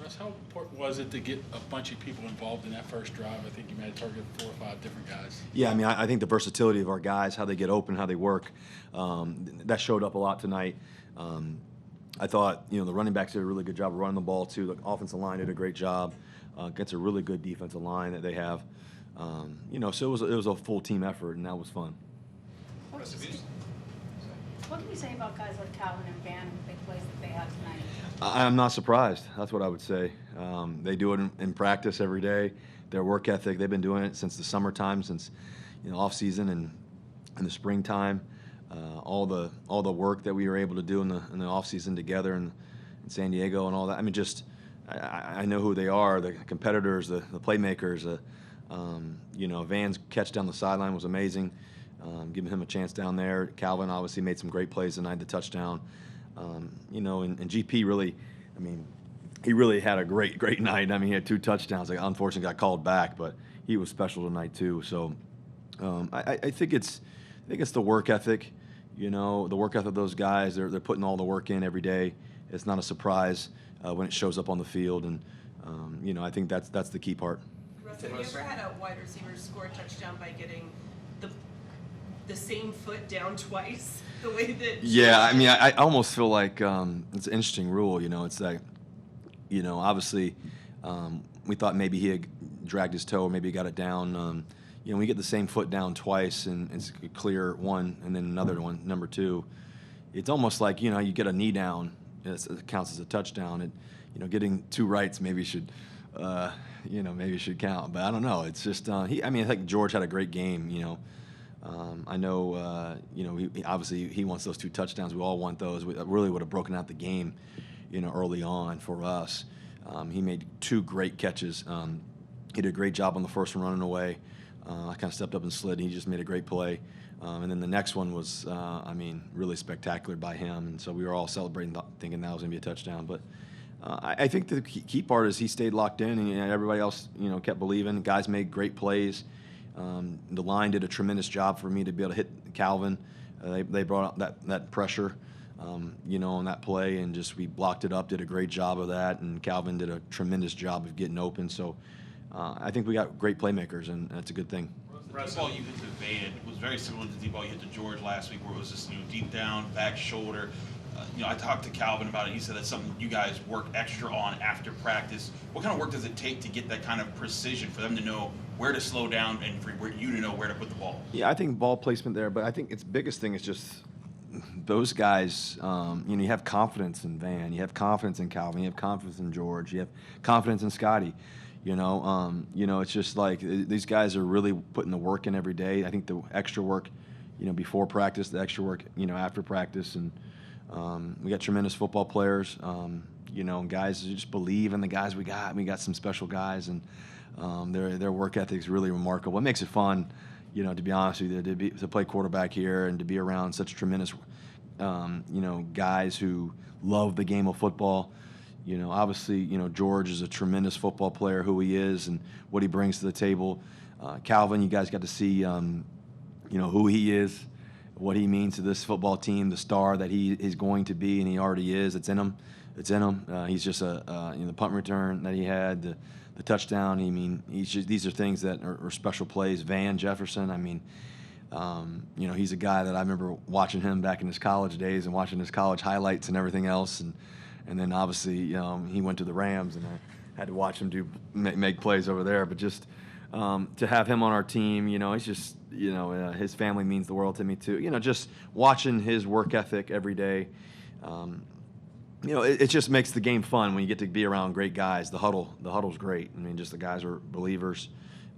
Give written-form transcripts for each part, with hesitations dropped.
Russ, how important was it to get a bunch of people involved in that first drive? I think you may have targeted 4 or 5 different guys. Yeah, I mean, I think the versatility of our guys, how they get open, how they work, that showed up a lot tonight. I thought, the running backs did a really good job of running the ball, too. The offensive line did a great job against a really good defensive line that they have. So it was a full team effort, and that was fun. What can you say about guys like Calvin and Van and the big plays that they had tonight? I'm not surprised. That's what I would say. They do it in practice every day. Their work ethic, they've been doing it since the summertime, since off season and in the springtime. All the work that we were able to do in the off season together in San Diego and all that. I mean, I know who they are. The competitors, the playmakers. Van's catch down the sideline was amazing. Giving him a chance down there. Calvin obviously made some great plays tonight, the touchdown. And GP really, he really had a great night. He had 2 touchdowns. Unfortunately got called back, but he was special tonight too. So I think it's the work ethic. The work ethic of those guys. They're putting all the work in every day. It's not a surprise when it shows up on the field, and I think that's the key part. Russ, have you ever had a wide receiver score a touchdown by getting the same foot down twice? The way that I almost feel like it's an interesting rule. It's like, obviously we thought maybe he had dragged his toe, or maybe he got it down. We get the same foot down twice, and it's a clear one, and then another one, number 2. It's almost like you get a knee down, it counts as a touchdown. Getting 2 rights maybe should count, but I don't know. It's just I think George had a great game. I know, he wants those 2 touchdowns. We all want those. We really would have broken out the game, early on for us. He made 2 great catches. He did a great job on the first one running away. I kind of stepped up and slid. And he just made a great play. And then the next one was, really spectacular by him. And so we were all celebrating, thinking that was going to be a touchdown. But I think the key part is he stayed locked in, and everybody else, kept believing. Guys made great plays. The line did a tremendous job for me to be able to hit Calvin. They brought out that pressure, on that play, and just we blocked it up, did a great job of that, and Calvin did a tremendous job of getting open. So I think we got great playmakers, and that's a good thing. The deep ball you hit to Van was very similar to the deep ball you hit to George last week, where it was just deep down, back shoulder. I talked to Calvin about it. He said that's something you guys work extra on after practice. What kind of work does it take to get that kind of precision for them to know where to slow down and for you to know where to put the ball? Yeah, I think ball placement there, but I think its biggest thing is just those guys. You have confidence in Van, you have confidence in Calvin, you have confidence in George, you have confidence in Scotty. It's just like these guys are really putting the work in every day. I think the extra work, before practice, the extra work, after practice, and we got tremendous football players. Guys who just believe in the guys we got. We got some special guys, and their work ethic is really remarkable. It makes it fun, to be honest with you, to play quarterback here and to be around such tremendous, guys who love the game of football. Obviously, George is a tremendous football player, who he is and what he brings to the table. Calvin, you guys got to see, who he is, what he means to this football team, the star that he is going to be, and he already is. It's in him. He's just the punt return that he had, the touchdown. These are things that are special plays. Van Jefferson. He's a guy that I remember watching him back in his college days and watching his college highlights and everything else, and then obviously he went to the Rams, and I had to watch him make plays over there. But just to have him on our team, it's just his family means the world to me too. Just watching his work ethic every day. It just makes the game fun when you get to be around great guys. The huddle's great. Just the guys are believers.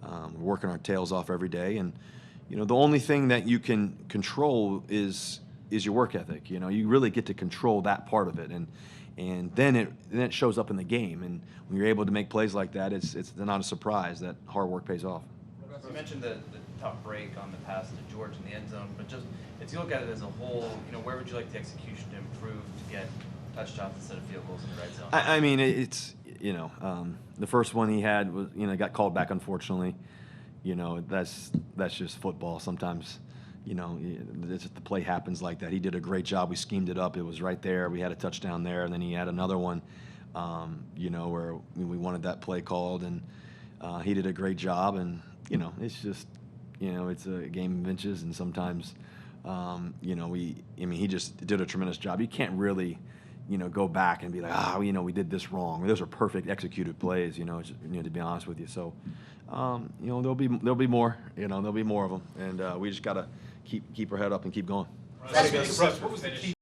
We're working our tails off every day, and the only thing that you can control is your work ethic. You really get to control that part of it, and then it shows up in the game. And when you're able to make plays like that, it's not a surprise that hard work pays off. You mentioned the tough break on the pass to George in the end zone, but just if you look at it as a whole, where would you like the execution to improve to get touchdowns instead of field goals in the red zone? It's the first one he had was got called back, unfortunately. That's just football. Sometimes you know, the play happens like that. He did a great job. We schemed it up. It was right there. We had a touchdown there, and then he had another one, you know, where we wanted that play called, and he did a great job. And, you know, it's just, you know, it's a game of inches, and sometimes, you know, he just did a tremendous job. You can't really, you know, go back and be like, you know, we did this wrong. Those are perfect executed plays, you know, to be honest with you. So, you know, there'll be more, you know, there'll be more of them, and we just gotta keep our head up and keep going. Russ, what was the key